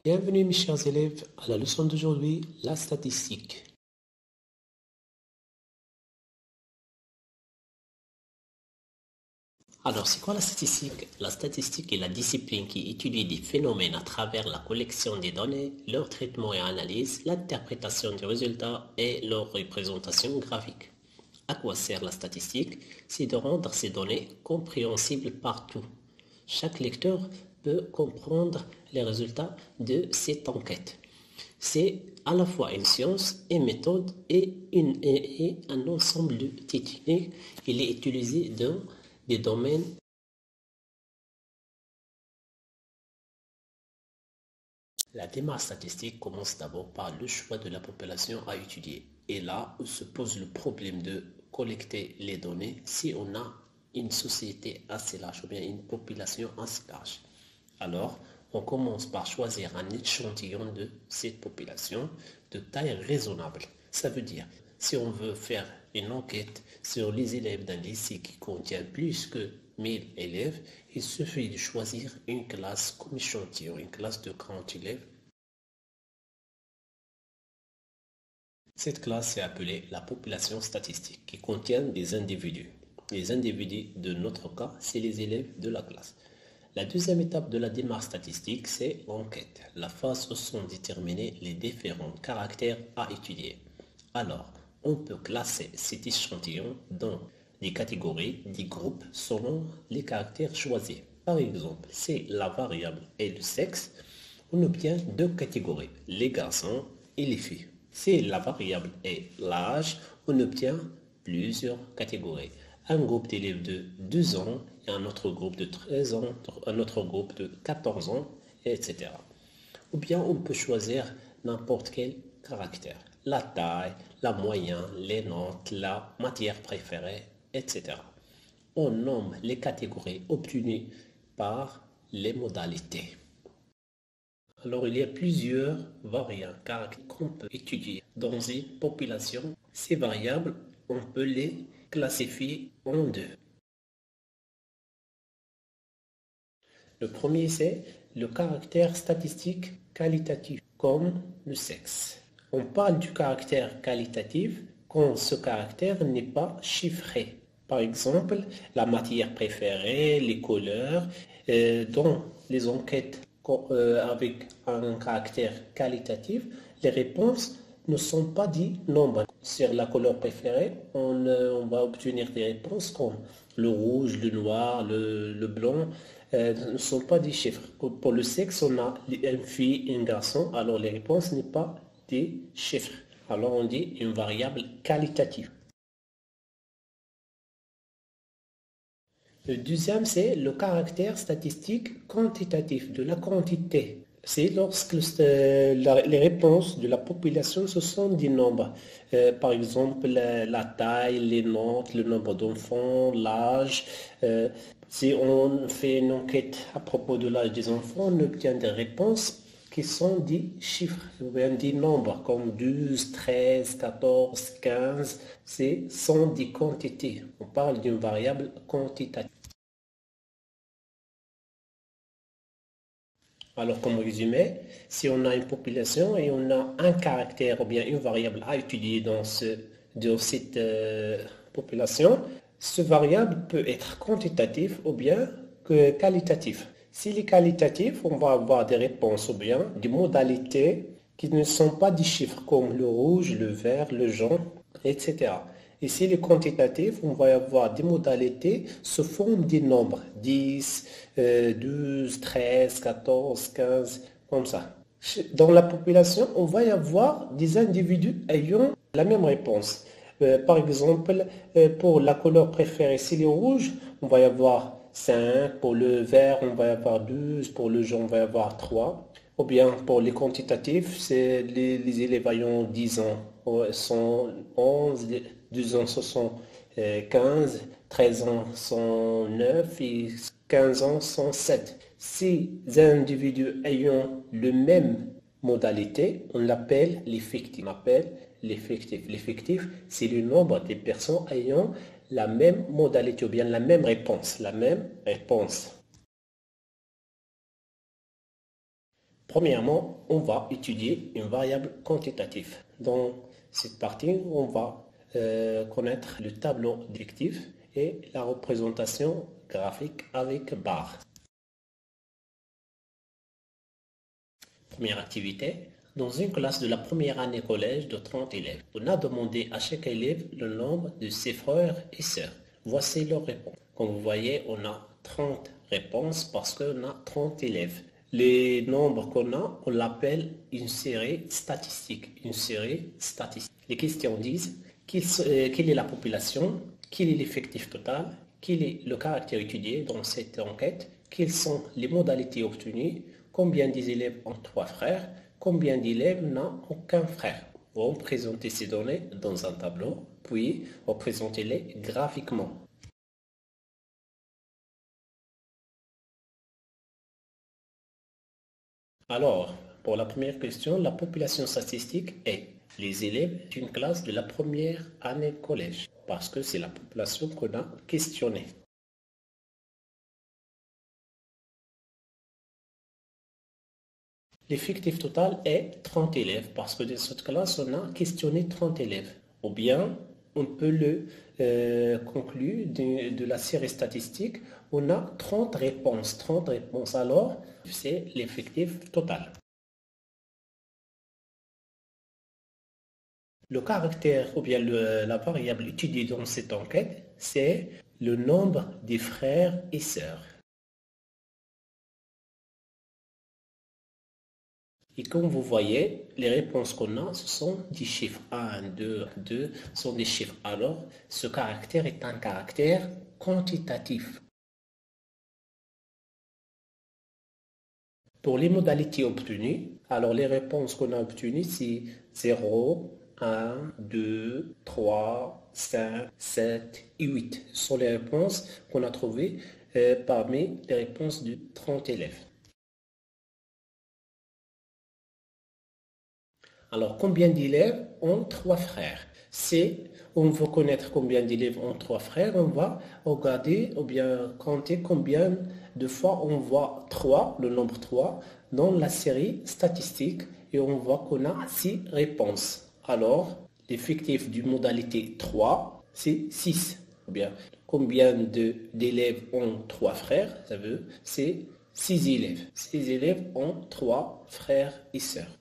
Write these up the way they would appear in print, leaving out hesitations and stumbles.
Bienvenue mes chers élèves à la leçon d'aujourd'hui, la statistique. Alors, c'est quoi la statistique? La statistique est la discipline qui étudie des phénomènes à travers la collection des données, leur traitement et analyse, l'interprétation des résultats et leur représentation graphique. À quoi sert la statistique? C'est de rendre ces données compréhensibles partout. Chaque lecteur peut comprendre les résultats de cette enquête. C'est à la fois une science, une méthode et un ensemble de techniques. Il est utilisé dans des domaines. La démarche statistique commence d'abord par le choix de la population à étudier. Et là où se pose le problème de collecter les données si on a une société assez large ou bien une population assez large. Alors, on commence par choisir un échantillon de cette population de taille raisonnable. Ça veut dire, si on veut faire une enquête sur les élèves d'un lycée qui contient plus que 1000 élèves, il suffit de choisir une classe comme échantillon, une classe de 40 élèves. Cette classe est appelée la population statistique qui contient des individus. Les individus de notre cas, c'est les élèves de la classe. La deuxième étape de la démarche statistique, c'est l'enquête, la phase où sont déterminés les différents caractères à étudier. Alors, on peut classer cet échantillon dans des catégories, des groupes selon les caractères choisis. Par exemple, si la variable est le sexe, on obtient deux catégories, les garçons et les filles. Si la variable est l'âge, on obtient plusieurs catégories. Un groupe d'élèves de 2 ans et un autre groupe de 13 ans, un autre groupe de 14 ans, etc. Ou bien on peut choisir n'importe quel caractère. La taille, la moyenne, les notes, la matière préférée, etc. On nomme les catégories obtenues par les modalités. Alors, il y a plusieurs variables qu'on peut étudier dans une population. Ces variables, on peut les classifier en deux. Le premier, c'est le caractère statistique qualitatif, comme le sexe. On parle du caractère qualitatif quand ce caractère n'est pas chiffré. Par exemple, la matière préférée, les couleurs. Dans les enquêtes avec un caractère qualitatif, les réponses ne sont pas des nombres. Sur la couleur préférée, on va obtenir des réponses comme le rouge, le noir, le blanc. Ne sont pas des chiffres. Pour le sexe, on a une fille et un garçon, alors les réponses ne sont pas des chiffres. Alors on dit une variable qualitative. Le deuxième, c'est le caractère statistique quantitatif de la quantité. C'est lorsque les réponses de la population, ce sont des nombres. Par exemple, la taille, les notes, le nombre d'enfants, l'âge. Si on fait une enquête à propos de l'âge des enfants, on obtient des réponses qui sont des chiffres, ou bien des nombres, comme 12, 13, 14, 15. Ce sont des quantités. On parle d'une variable quantitative. Alors, comme résumé, si on a une population et on a un caractère ou bien une variable à étudier dans cette population, ce variable peut être quantitatif ou bien qualitatif. S'il est qualitatif, on va avoir des réponses ou bien des modalités qui ne sont pas des chiffres comme le rouge, le vert, le jaune, etc. Et s'il est quantitatif, on va avoir des modalités sous forme des nombres, 10, 12, 13, 14, 15, comme ça. Dans la population, on va y avoir des individus ayant la même réponse. Par exemple, pour la couleur préférée, s'il est rouge, on va y avoir 5, pour le vert, on va y avoir 12, pour le jaune, on va y avoir 3. Ou bien pour les quantitatifs, c'est les élèves ayant 10 ans, sont 11, 12 ans, ce sont 15, 13 ans sont 9 et 15 ans sont 7. Ces individus ayant le même modalité, on l'appelle l'effectif. On appelle l'effectif. L'effectif, c'est le nombre des personnes ayant la même modalité ou bien la même réponse. La même réponse. Premièrement, on va étudier une variable quantitative. Dans cette partie, on va connaître le tableau d'effectifs et la représentation graphique avec barre. Première activité. Dans une classe de la première année collège de 30 élèves, on a demandé à chaque élève le nombre de ses frères et sœurs. Voici leurs réponses. Comme vous voyez, on a 30 réponses parce qu'on a 30 élèves. Les nombres qu'on a, on l'appelle une série statistique. Une série statistique. Les questions disent quelle est la population, quel est l'effectif total, quel est le caractère étudié dans cette enquête, quelles sont les modalités obtenues, combien des élèves ont 3 frères, combien d'élèves n'ont aucun frère. On présente ces données dans un tableau, puis représentez-les graphiquement. Alors, pour la première question, la population statistique est les élèves d'une classe de la première année collège, parce que c'est la population qu'on a questionnée. L'effectif total est 30 élèves, parce que dans cette classe, on a questionné 30 élèves. Ou bien, on peut le conclure de la série statistique, on a 30 réponses. 30 réponses, alors, c'est l'effectif total. Le caractère ou bien la variable étudiée dans cette enquête, c'est le nombre des frères et sœurs. Et comme vous voyez, les réponses qu'on a, ce sont des chiffres. 1, 2, 2 sont des chiffres. Alors, ce caractère est un caractère quantitatif. Pour les modalités obtenues, alors les réponses qu'on a obtenues, c'est 0, 1, 2, 3, 5, 7 et 8. Ce sont les réponses qu'on a trouvées parmi les réponses de 30 élèves. Alors, combien d'élèves ont 3 frères? Si on veut connaître combien d'élèves ont 3 frères, on va regarder ou bien compter combien de fois on voit 3, le nombre 3, dans la série statistique et on voit qu'on a 6 réponses. Alors, l'effectif du modalité 3, c'est 6. Ou bien, combien d'élèves ont 3 frères? Ça veut, c'est 6 élèves. 6 élèves ont 3 frères et sœurs.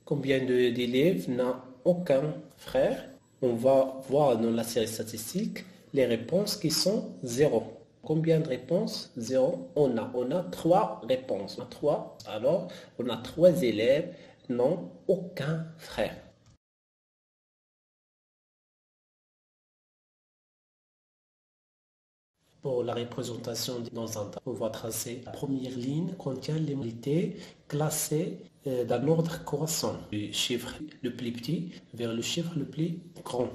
Combien d'élèves n'ont aucun frère? On va voir dans la série statistique les réponses qui sont 0. Combien de réponses? 0. On a 3 réponses. On a 3. Alors, on a 3 élèves n'ont aucun frère. Pour la représentation dans un tableau, on va tracer la première ligne contient les modalités classées d'un ordre croissant, du chiffre le plus petit vers le chiffre le plus grand.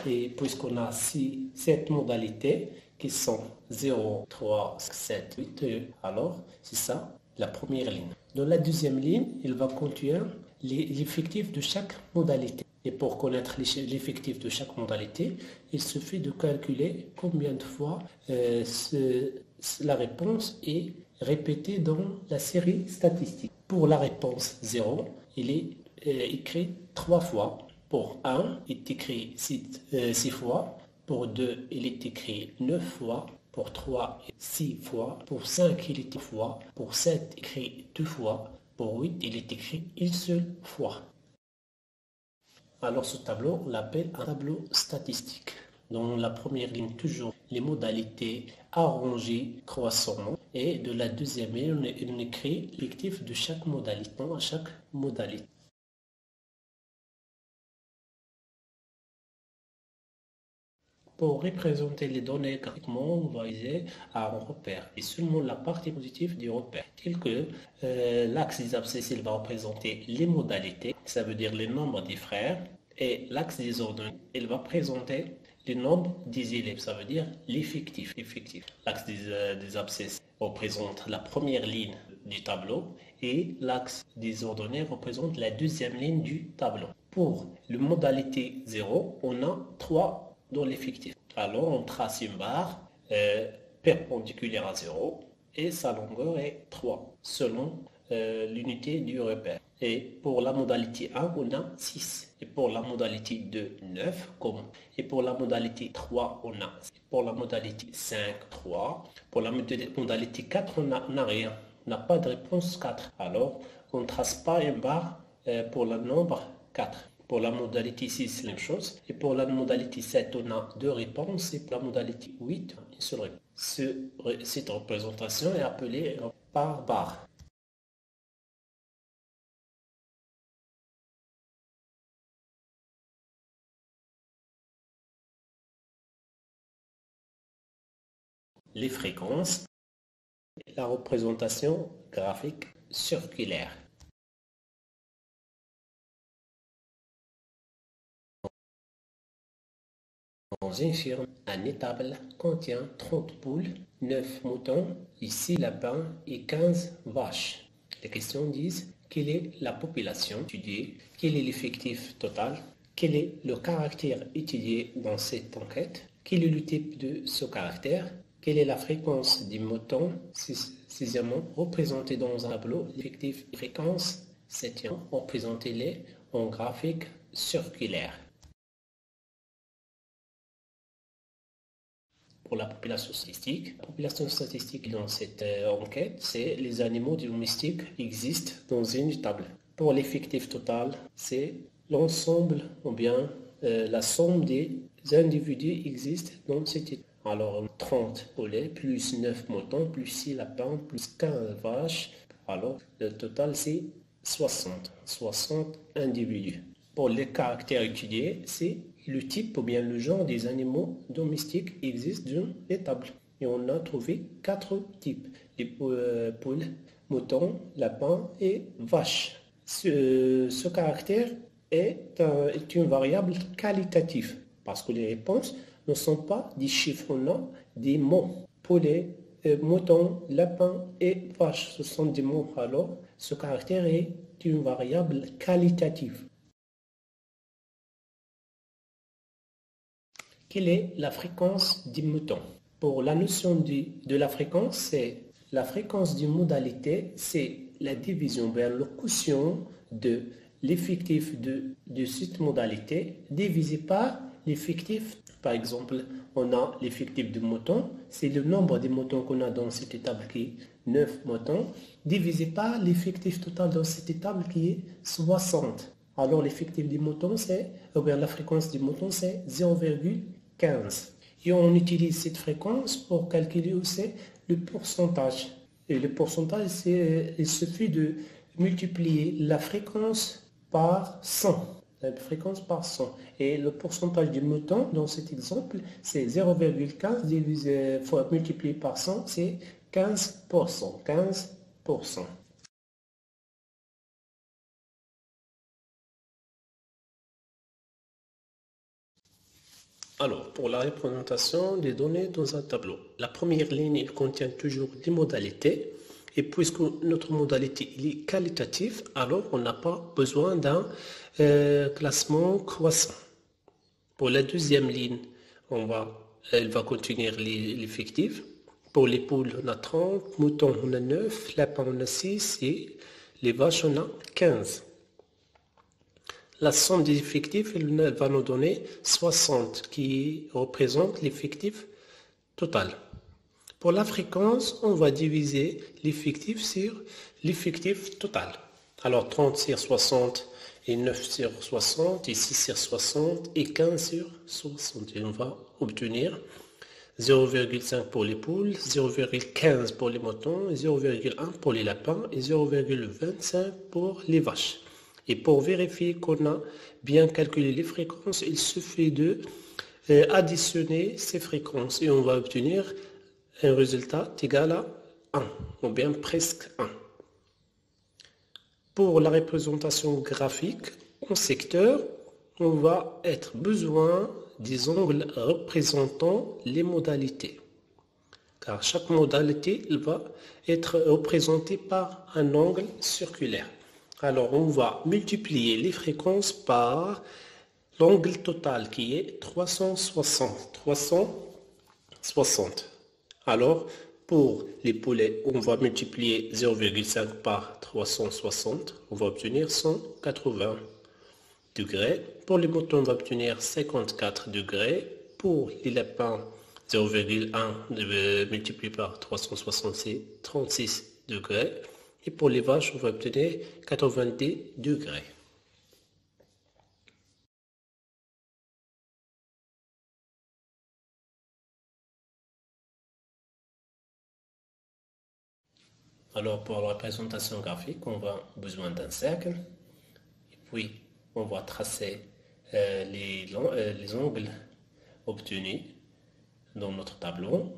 Et puisqu'on a 7 modalités qui sont 0, 3, 7, 8, alors c'est ça la première ligne. Dans la deuxième ligne, il va contenir l'effectif de chaque modalité. Et pour connaître l'effectif de chaque modalité, il suffit de calculer combien de fois la réponse est répétée dans la série statistique. Pour la réponse 0, il est écrit 3 fois. Pour 1, il est écrit 6 fois. Pour 2, il est écrit 9 fois. Pour 3, 6 fois. Pour 5, il est 1 fois. Pour 7, écrit 2 fois. Pour 8, il est écrit une seule fois. Alors ce tableau, on l'appelle un tableau statistique. Dans la première ligne, toujours les modalités arrangées croissamment. Et de la deuxième ligne, on écrit l'effectif de chaque modalité à chaque modalité. Pour représenter les données graphiquement, on va utiliser un repère et seulement la partie positive du repère, tel que l'axe des abscisses, il va représenter les modalités, ça veut dire les nombres des frères, et l'axe des ordonnées, il va présenter le nombre des élèves, ça veut dire l'effectif. L'axe des abscisses représente la première ligne du tableau et l'axe des ordonnées représente la deuxième ligne du tableau. Pour le modalité 0, on a 3 dans l'effectif. Alors, on trace une barre perpendiculaire à 0 et sa longueur est 3 selon l'unité du repère. Et pour la modalité 1, on a 6. Et pour la modalité 2, 9. Et pour la modalité 3, on a. Pour la modalité 5, 3. Pour la modalité 4, on n'a rien. On n'a pas de réponse 4. Alors, on ne trace pas une barre pour le nombre 4. Pour la modalité 6, la même chose. Et pour la modalité 7, on a 2 réponses. Et pour la modalité 8, une seule réponse. Cette représentation est appelée par barre. Les fréquences, la représentation graphique circulaire. Dans une ferme, un étable contient 30 poules, 9 moutons, 6 lapins et 15 vaches. Les questions disent quelle est la population étudiée, quel est l'effectif total, quel est le caractère étudié dans cette enquête, quel est le type de ce caractère, quelle est la fréquence des moutons, sixièmement, représentez dans un tableau l'effectif et fréquence, septièmement, représentez-les en graphique circulaire. Pour la population statistique dans cette enquête, c'est les animaux domestiques existent dans une table. Pour l'effectif total, c'est l'ensemble ou bien la somme des individus existent dans cette table. Alors 30 poulets, plus 9 moutons, plus 6 lapins, plus 15 vaches. Alors le total c'est 60 individus. Pour les caractères étudiés, c'est le type ou bien le genre des animaux domestiques existent dans les tables. Et on a trouvé 4 types. Les poules, moutons, lapins et vaches. Ce caractère est une variable qualitative parce que les réponses ne sont pas des chiffres, non, des mots. Poulet, mouton, lapin et vache, ce sont des mots. Alors, ce caractère est une variable qualitative. Quelle est la fréquence des moutons? Pour la notion de la fréquence, c'est la fréquence d'une modalité, c'est la division vers le quotient de l'effectif de cette modalité divisé par l'effectif. Par exemple, on a l'effectif de moutons, c'est le nombre de moutons qu'on a dans cette table qui est 9 moutons, divisé par l'effectif total dans cette table qui est 60. Alors l'effectif des moutons, la fréquence des moutons, c'est 0,15. Et on utilise cette fréquence pour calculer aussi le pourcentage. Et le pourcentage, il suffit de multiplier la fréquence par 100. La fréquence par 100. Et le pourcentage du mouton, dans cet exemple, c'est 0,15 multiplié par 100, c'est 15%. 15%. Alors, pour la représentation des données dans un tableau, la première ligne elle contient toujours des modalités. Et puisque notre modalité est qualitative, alors on n'a pas besoin d'un classement croissant. Pour la deuxième ligne, elle va contenir l'effectif. Pour les poules, on a 30, moutons, on a 9, lapins, on a 6 et les vaches, on a 15. La somme des effectifs, elle va nous donner 60 qui représente l'effectif total. Pour la fréquence, on va diviser l'effectif sur l'effectif total. Alors 30 sur 60 et 9 sur 60 et 6 sur 60 et 15 sur 60. Et on va obtenir 0,5 pour les poules, 0,15 pour les moutons, 0,1 pour les lapins et 0,25 pour les vaches. Et pour vérifier qu'on a bien calculé les fréquences, il suffit de additionner ces fréquences et on va obtenir un résultat égal à 1, ou bien presque 1. Pour la représentation graphique en secteur, on va être besoin des angles représentant les modalités. Car chaque modalité va être représentée par un angle circulaire. Alors, on va multiplier les fréquences par l'angle total qui est 360. Alors, Pour les poulets, on va multiplier 0,5 par 360, on va obtenir 180 degrés. Pour les moutons, on va obtenir 54 degrés. Pour les lapins, 0,1 multiplié par 360, c'est 36 degrés. Et pour les vaches, on va obtenir 90 degrés. Alors pour la représentation graphique, on va besoin d'un cercle. Et puis, on va tracer les angles obtenus dans notre tableau.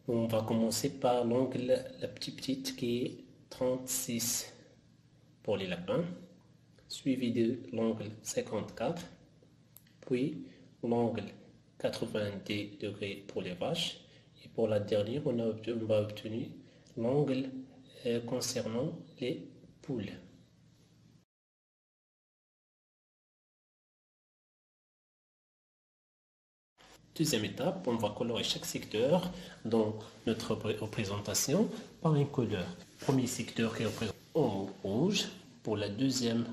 On va commencer par l'angle la petite qui est 36 pour les lapins, suivi de l'angle 54, puis l'angle 90 degrés pour les vaches. Et pour la dernière, on va obtenir l'angle concernant les poules. Deuxième étape, on va colorer chaque secteur dans notre représentation par une couleur. Premier secteur qui est représenté en rouge, pour le deuxième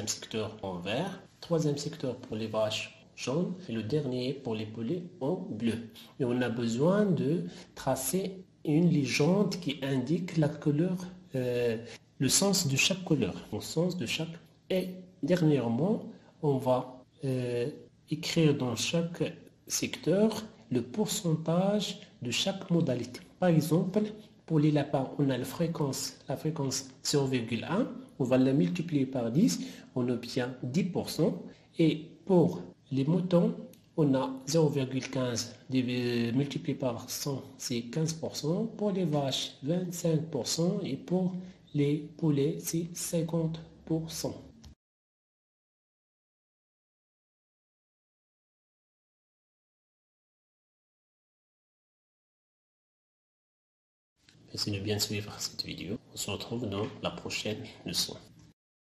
secteur en vert, troisième secteur pour les vaches jaune et le dernier pour les poulets en bleu. Et on a besoin de tracer une légende qui indique la couleur, le sens de chaque couleur, le sens de chaque. Et dernièrement, on va écrire dans chaque secteur le pourcentage de chaque modalité. Par exemple, pour les lapins, on a la fréquence 0,1, on va la multiplier par 10, on obtient 10%. Et pour les moutons, on a 0,15 multiplié par 100, c'est 15%. Pour les vaches, 25%. Et pour les poulets, c'est 50%. Merci de bien suivre cette vidéo. On se retrouve dans la prochaine leçon.